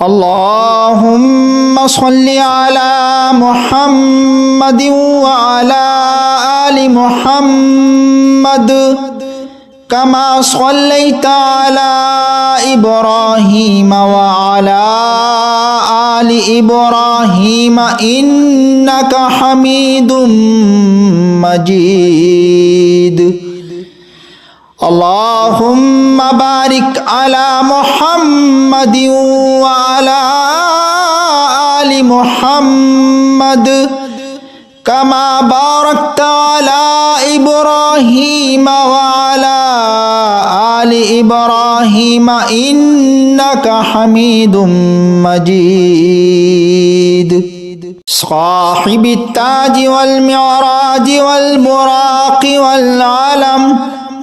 اللهم صل على محمد وعلى آل محمد كما صليت على إبراهيم وعلى آل إبراهيم إنك حميد مجيد. اللهم بارك على محمد وعلى آل محمد كما باركت على إبراهيم وعلى آل إبراهيم إنك حميد مجيد. صاحب التاج والمعراج والبراق والعلم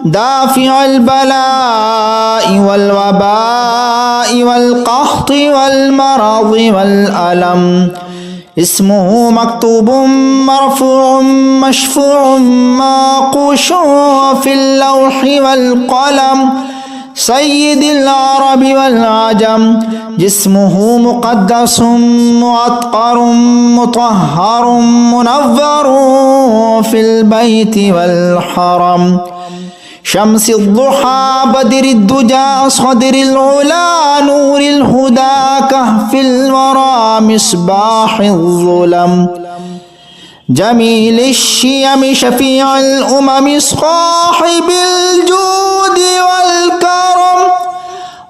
دافع البلاء والوباء والقحط والمرض والألم، اسمه مكتوب مرفوع مشفوع معقوش في اللوح والقلم، سيد العرب والعجم، جسمه مقدس معطر مطهر منور في البيت والحرم، شمس الضحى بدر الدجى صدر العلا نور الهدى كهف الورى مصباح الظلم، جميل الشيم شفيع الأمم صاحب الجود والكرم،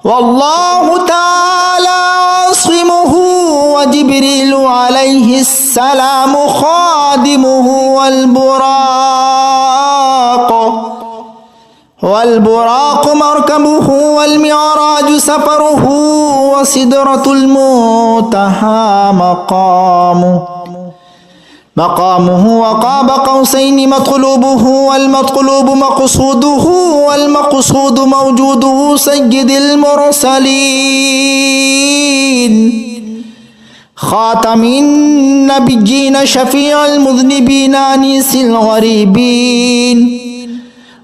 والله تعالى عاصمه وجبريل عليه السلام خادمه، والبراق مركبه والمعراج سفره، وسدرة المنتهى مقامه وقاب قوسين مطلوبه، والمطلوب مقصوده، والمقصود موجوده، سيد المرسلين خاتم النبيين شفيع المذنبين أنيس الغريبين،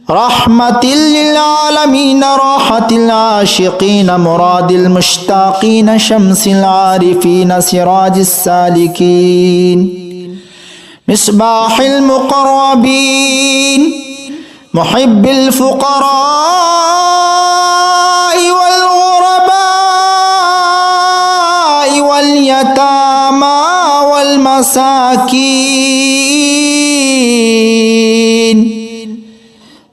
رحمة للعالمين راحة العاشقين مراد المشتاقين، شمس العارفين سراج السالكين، مصباح المقربين، محب الفقراء والغرباء واليتامى والمساكين،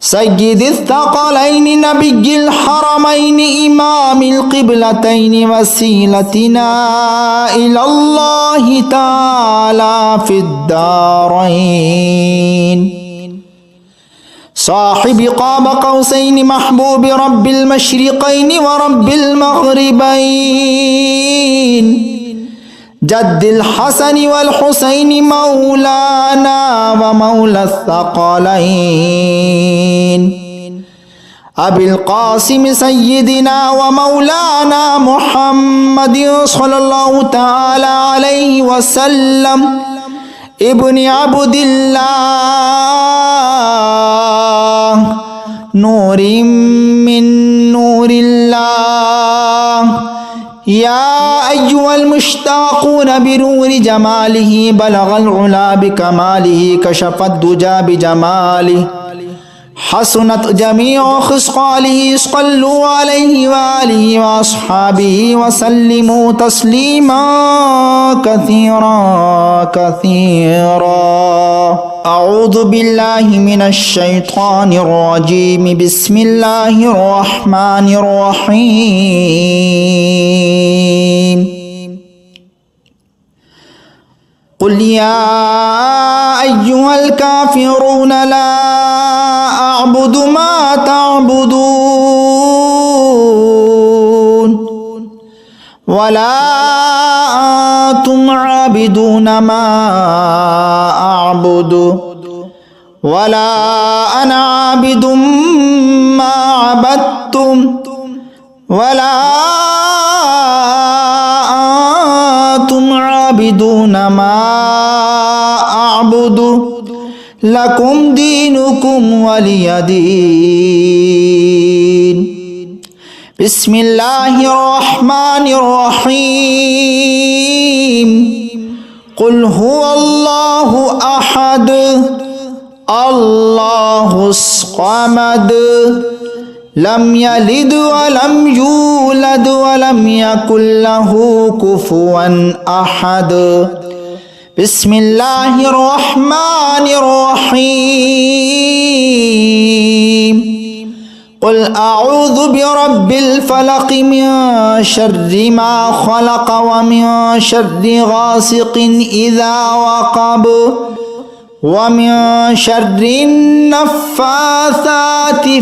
سيد الثقلين نبي الحرمين إمام القبلتين، وسيلتنا إلى الله تعالى في الدارين، صاحب قاب قوسين محبوب رب المشرقين ورب المغربين، جد الحسن والحسين مولانا ومولى الثقلين، أبي القاسم سيدنا ومولانا محمد صلى الله تعالى عليه وسلم، ابن عبد الله، نور من نور الله، يا أيها المشتاقون بنور جماله، بلغ العلا بكماله، كشف الدجى بجماله، حسنت جميع خصاله، صلوا عليه وآله وأصحابه وسلموا تسليما كثيرا كثيرا. أعوذ بالله من الشيطان الرجيم، بسم الله الرحمن الرحيم. قل يا أيها الكافرون لا أعبد ما تعبدون ولا أنتم عابدون ما أعبد ولا أنا عابد ما عبدتم ولا أنتم عابدون ما أعبد لكم دينكم ولي دين. بسم الله الرحمن الرحيم قل هو الله أحد الله الصمد لم يلد ولم يولد ولم يكن له كفوا أحد بسم الله الرحمن الرحيم قل أعوذ برب الفلق من شر ما خلق ومن شر غاسق إذا وقب ومن شر النفاثات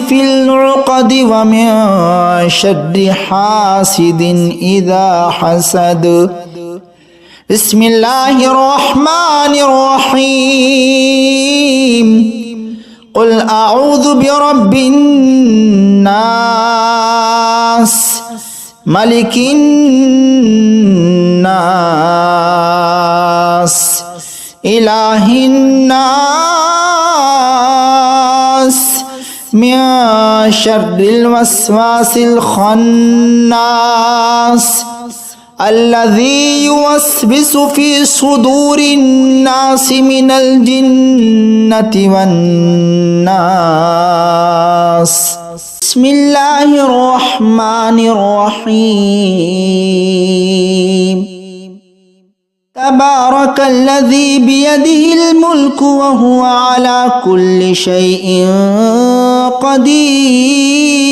في العقد ومن شر حاسد إذا حسد بسم الله الرحمن الرحيم قل أعوذ برب الناس ملك الناس إله الناس من شر الوسواس الخناس الذي يوسوس في صدور الناس من الجنة والناس بسم الله الرحمن الرحيم تبارك الذي بيده الملك وهو على كل شيء قدير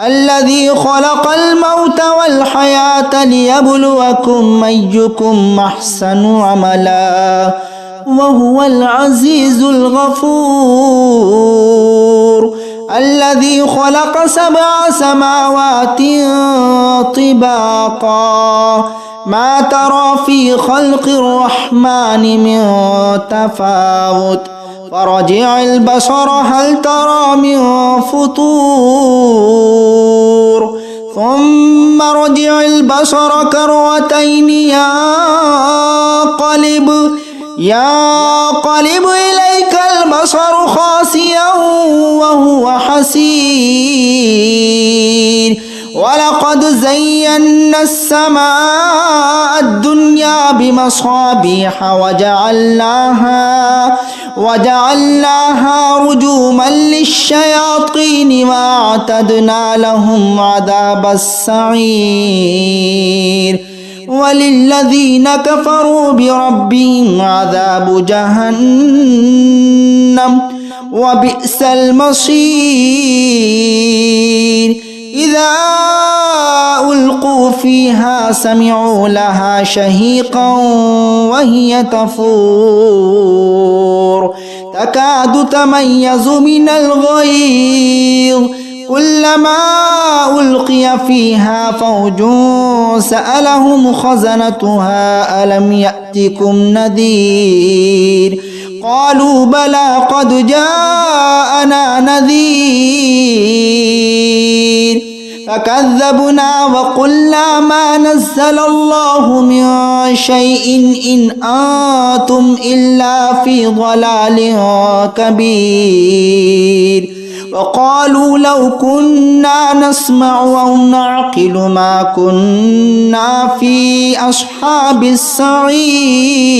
الذي خلق الموت والحياة ليبلوكم أيكم أحسن عملا وهو العزيز الغفور الذي خلق 7 سماوات طباقا ما ترى في خلق الرحمن من تفاوت فرجع البصر هل ترى من فطور ثم رجع البصر كرتين ينقلب إليك البصر خاسئا وهو حسير ولقد زينا السماء الدنيا بمصابيح وجعلناها رجوما للشياطين وأعتدنا لهم عذاب السعير وللذين كفروا بربهم عذاب جهنم وبئس المصير إذا ألقوا فيها سمعوا لها شهيقا وهي تفور تكاد تميز من الغيظ كلما ألقي فيها فوج سألهم خزنتها ألم يأتكم نذير قالوا بلى قد جاءنا نذير فكذبنا وقلنا ما نزل الله من شيء إن أنتم إلا في ضلال كبير وقالوا لو كنا نسمع أو نعقل ما كنا في أصحاب السعير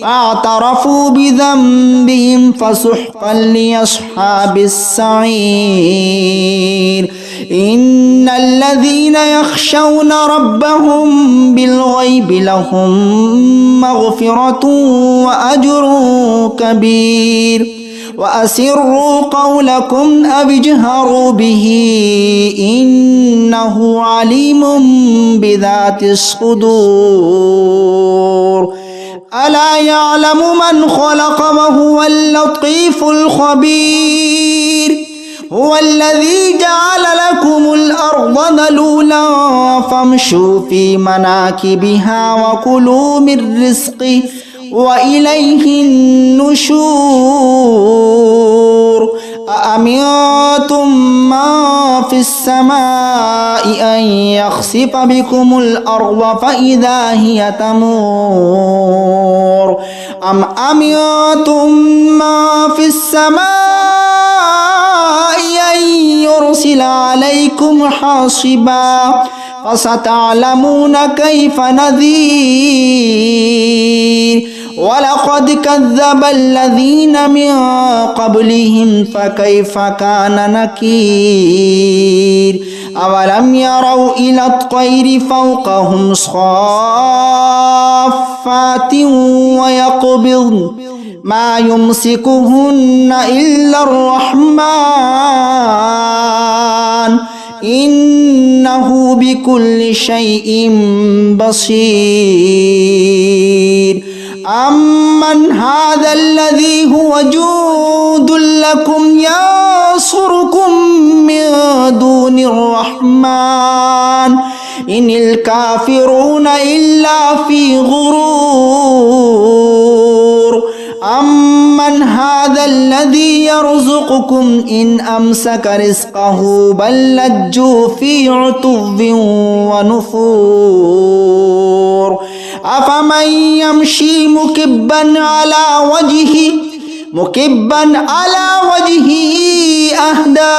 فاعترفوا بذنبهم فسحقا لأصحاب السعير إن الذين يخشون ربهم بالغيب لهم مغفرة وأجر كبير وأسروا قولكم أو اجهروا به إنه عليم بذات الصدور ألا يعلم من خلق وهو اللطيف الخبير هو الذي جعل لكم الأرض ذلولا فامشوا في مناكبها وكلوا من رزقه وإليه النشور أأمنتم من في السماء أن يخسف بكم الأرض فإذا هي تمور أم أمنتم من في السماء يرسل عليكم حاصبا فستعلمون كيف نذير ولقد كذب الذين من قبلهم فكيف كان نكير أولم يروا إلى الطير فوقهم صافات ويقبضن ما يمسكهن إلا الرحمن إنه بكل شيء بصير أمن هذا الذي هو جند لكم ينصركم من دون الرحمن إن الكافرون إلا في غرور أمن هذا الذي يرزقكم إن أمسك رزقه بل لجوا في عتو ونفور أفمن يمشي مكبا على وجهه أهدى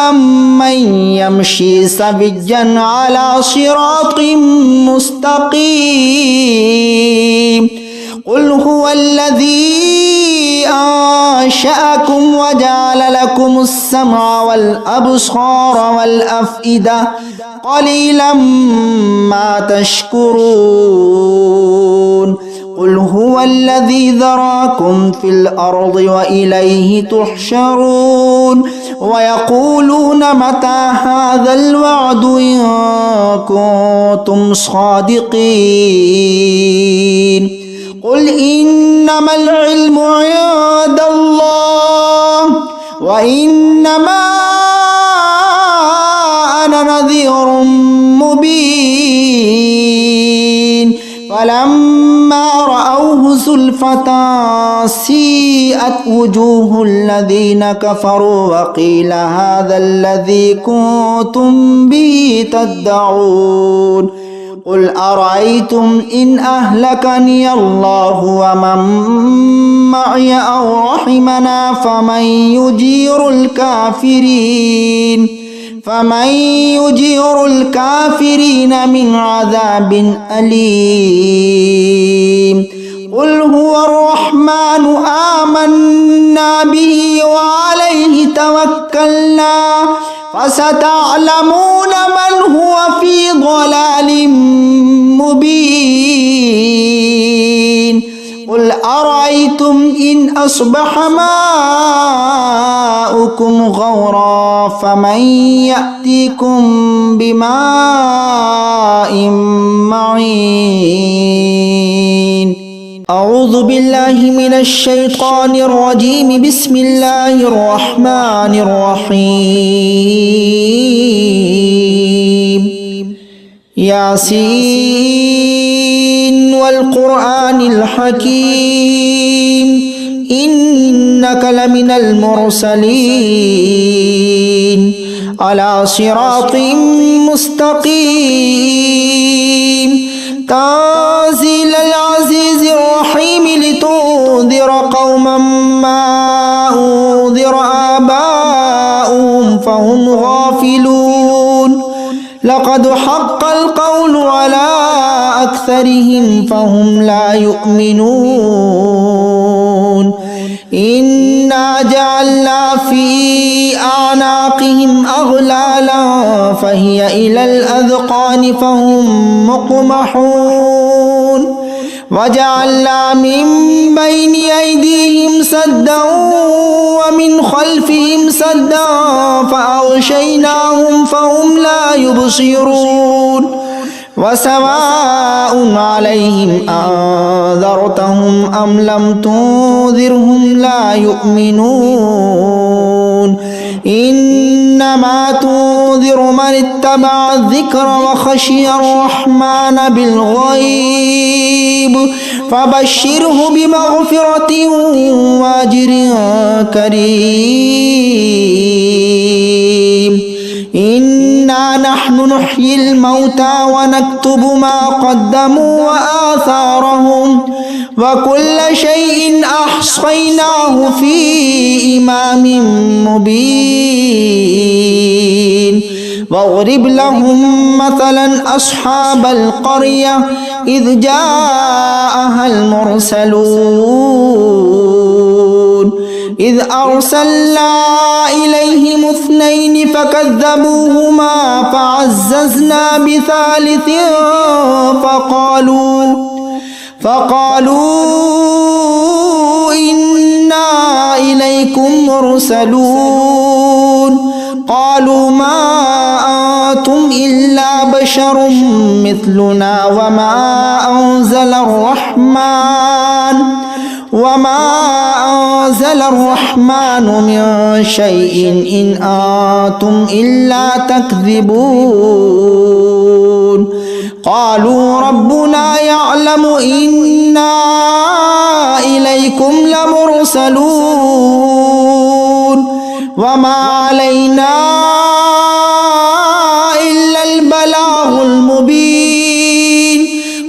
أمن يمشي سويا على صراط مستقيم قل هو الذي أنشأكم وجعل لكم السمع والأبصار والأفئدة قليلا ما تشكرون قل هو الذي ذراكم في الأرض وإليه تحشرون ويقولون متى هذا الوعد إن كنتم صادقين قل إنما العلم عند الله وإنما أنا نذير مبين فلما رأوه زلفة سيئت وجوه الذين كفروا وقيل هذا الذي كنتم به تدعون قل أرأيتم إن أهلكني الله ومن معي أو رحمنا فمن يجير الكافرين من عذاب أليم قل هو الرحمن آمنا به وعليه توكلنا فستعلمون من هو في ضلال مبين قل أرأيتم إن أصبح ماؤكم غورا فمن يأتيكم بماء معين أعوذ بالله من الشيطان الرجيم بسم الله الرحمن الرحيم ياسين والقرآن الحكيم إنك لمن المرسلين على صراط مستقيم تنزيل العزيز الرحيم لتنذر قوما ما أنذر آباؤهم فهم غافلون لقد حق القول على أكثرهم فهم لا يؤمنون إنا جعلنا في أعناقهم أغلالا فهي إلى الأذقان فهم مقمحون وجعلنا من بين أيديهم سدا ومن خلفهم سدا فأغشيناهم فهم لا يبصرون وسواء عليهم أنذرتهم أم لم تنذرهم لا يؤمنون إنما تنذر من اتبع الذكر وخشي الرحمن بالغيب فبشره بمغفرة وأجر كريم إنا نحن نحيي الموتى ونكتب ما قدموا وآثارهم وكل شيء أحصيناه في إمام مبين واضرب لهم مثلا أصحاب القرية إذ جاءها المرسلون إذ أرسلنا إليهم 2 فكذبوهما فعززنا بثالث فقالوا إنا إليكم مرسلون قالوا ما أنتم إلا بشر مثلنا وما أنزل الرحمن من شيء إن أنتم إلا تكذبون قالوا ربنا يعلم إنا إليكم لمرسلون وما علينا إلا البلاغ المبين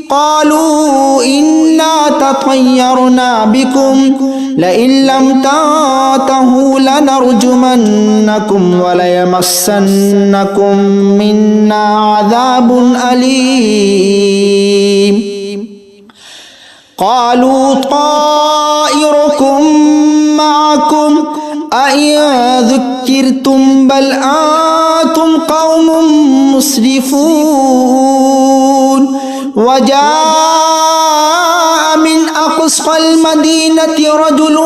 قالوا إنا تطيرنا بكم لئن لم تنتهوا لنرجمنكم وليمسنكم منا عذاب أليم قالوا طائركم معكم أئن ذكرتم بل أنتم قوم مسرفون وجاء من أقصى المدينة رجل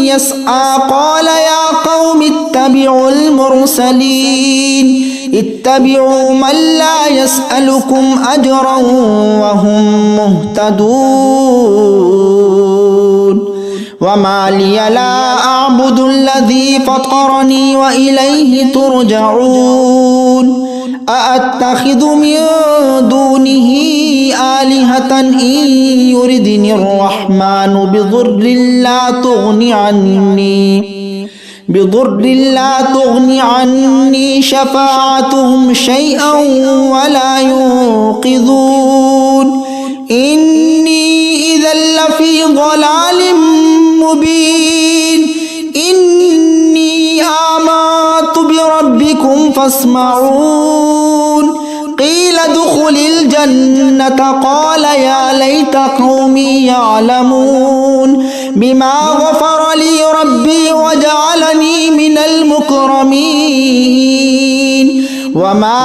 يسعى قال يا قوم اتبعوا المرسلين اتبعوا من لا يسألكم أجرا وهم مهتدون وما لي لا أعبد الذي فطرني وإليه ترجعون أأتخذ من دونه آلهة إن يردني الرحمن بضر لا تغني عني شفاعتهم شيئا ولا ينقذون إني إذا لفي ضلال مبين إني آمنت بربكم فاسمعون قيل ادخل الجنة قال يا ليت قومي يعلمون بما غفر لي ربي وجعلني من المكرمين وما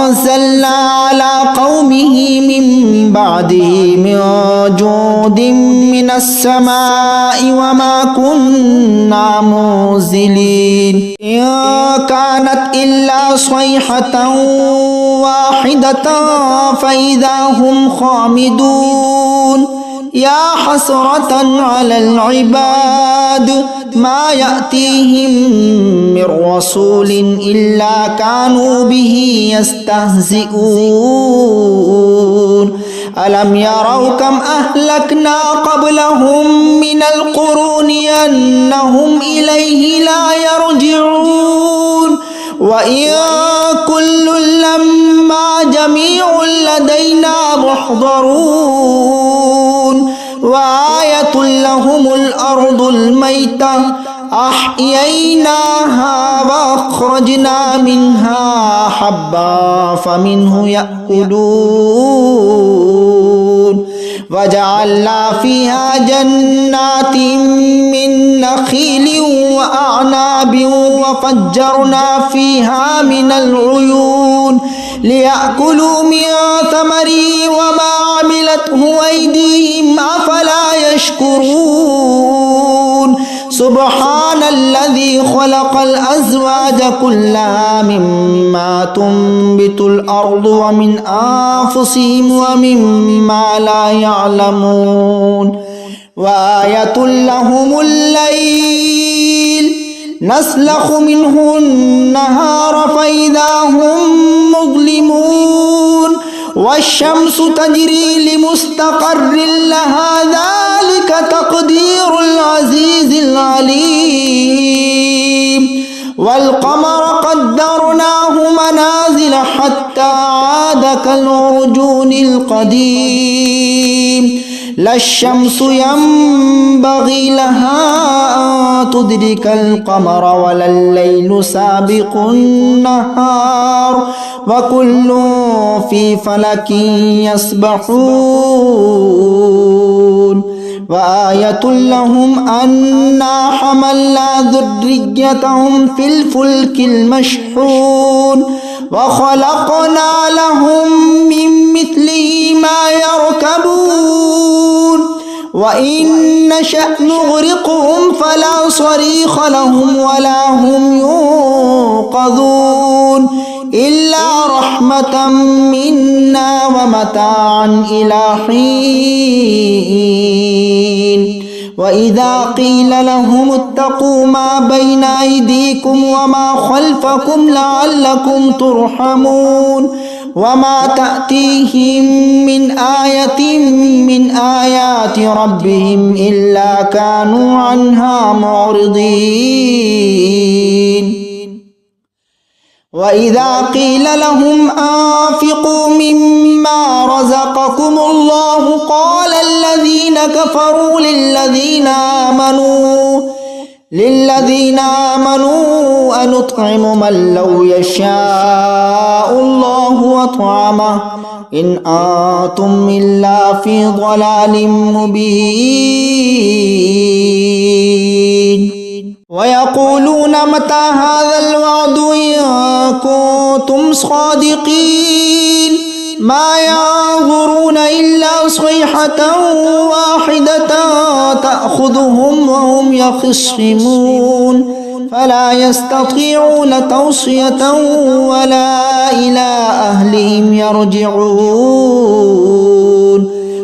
أنزلنا على قومه من بعده من جود من السماء وما كنا منزلين إن كانت إلا صيحة واحدة فإذا هم خامدون يا حسرة على العباد ما يأتيهم من رسول إلا كانوا به يستهزئون ألم يروا كم أهلكنا قبلهم من القرون أنهم إليه لا يرجعون وإن كل لما جميع لدينا محضرون وآية لهم الأرض الميتة أحييناها وأخرجنا منها حبا فمنه يأكلون وجعلنا فيها جنات من نخيل وأعناب وفجرنا فيها من العيون ليأكلوا من ثمره وما عملته أيديهم أفلا يشكرون سبحان الذي خلق الأزواج كلها مما تنبت الأرض ومن أنفسهم ومما لا يعلمون وآية لهم الليل نسلخ منه النهار فإذا هم مظلمون والشمس تجري لمستقر لها ذلك تقدير العزيز العليم والقمر قدرناه منازل حتى عاد كالعرجون القديم لا الشمس ينبغي لها أن تدرك القمر ولا الليل سابق النهار وكل في فلك يسبحون وآية لهم أنا حملنا ذريتهم في الفلك المشحون وخلقنا لهم من مثله ما يركبون وإن نشأ نغرقهم فلا صريخ لهم ولا هم ينقذون إلا رحمة منا ومتاعا إلى حين وإذا قيل لهم اتقوا ما بين أيديكم وما خلفكم لعلكم ترحمون وما تأتيهم من آية من آيات ربهم إلا كانوا عنها معرضين وإذا قيل لهم أنفقوا مما رزقكم الله قال الذين كفروا للذين آمنوا أنطعم من لو يشاء الله أطعمه إن أنتم إلا في ضلال مبين ويقولون متى هذا الوعد إن كنتم صادقين ما ينظرون إلا صيحة واحدة تأخذهم وهم يخصمون فلا يستطيعون توصية ولا إلى أهلهم يرجعون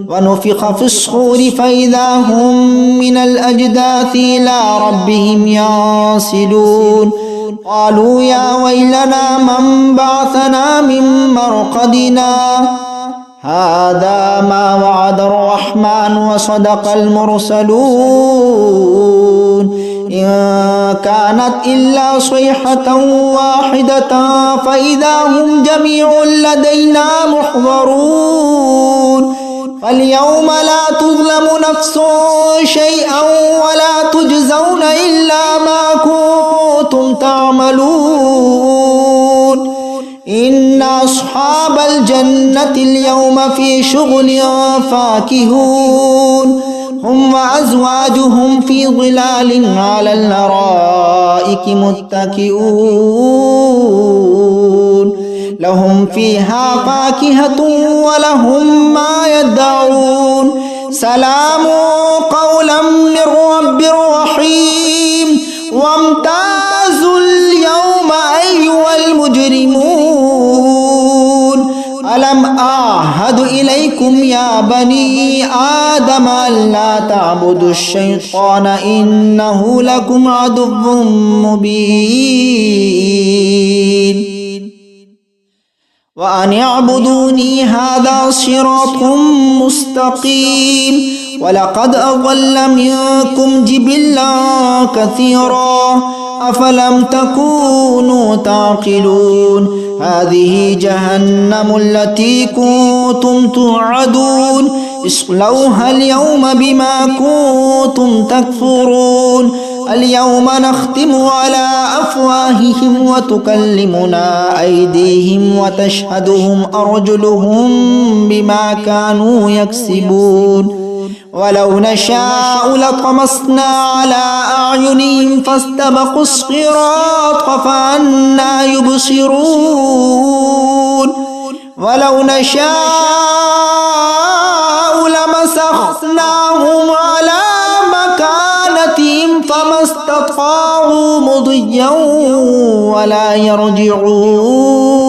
ونفخ في الصور فإذا هم من الأجداث إلى ربهم ينسلون قالوا يا ويلنا من بعثنا من مرقدنا هذا ما وعد الرحمن وصدق المرسلون إن كانت إلا صيحة واحدة فإذا هم جميع لدينا محضرون فاليوم لا تظلم نفس شيئا ولا تجزون إلا ما كنتم تعملون إن أصحاب الجنة اليوم في شغل فاكهون هم وأزواجهم في ظلال على الأرائك متكئون لهم فيها فاكهة ولهم ما يدعون سلام قولا من رب رحيم وامتازوا اليوم أيها المجرمون ألم أعهد إليكم يا بني آدم ألا تعبدوا الشيطان إنه لكم عدو مبين وأن اعبدوني هذا صراط مستقيم ولقد أضل منكم جبلا كثيرا أفلم تكونوا تعقلون هذه جهنم التي كنتم توعدون اصلوها اليوم بما كنتم تكفرون اليوم نختم على أفواههم وتكلمنا أيديهم وتشهدهم أرجلهم بما كانوا يكسبون ولو نشاء لطمسنا على أعينهم فاستبقوا الصراط فأنى يبصرون ولو نشاء لمسخناهم على مكانتهم فما استطاعوا مضيا ولا يرجعون